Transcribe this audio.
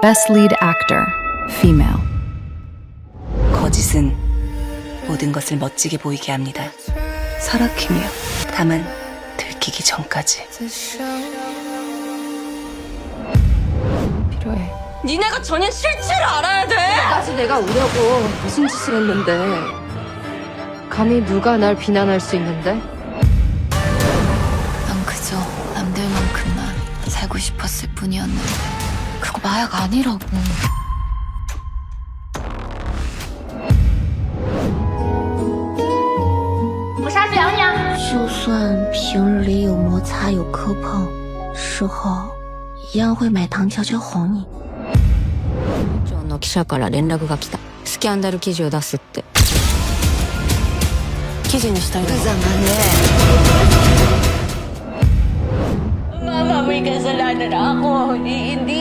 Best Lead Actor, Female. 거짓은 모든 것을 멋지게 보이게 합니다. 설악히며 다만 들키기 전까지. 필요해. 니네가 전혀 실체를 알아야 돼! 까지 내가 오려고 무슨 짓을 했는데 감히 누가 날 비난할 수 있는데? 난 그저 남들만큼만 살고 싶었을 뿐이었는데 그거 마약 아니라고. 就算平日里有摩擦有磕碰，事后一样会买糖悄悄哄你。庁の記者から連絡が来た。スキャンダル記事を出すって。記事にしたいの。 Mama, may kasalanan ako. Hindi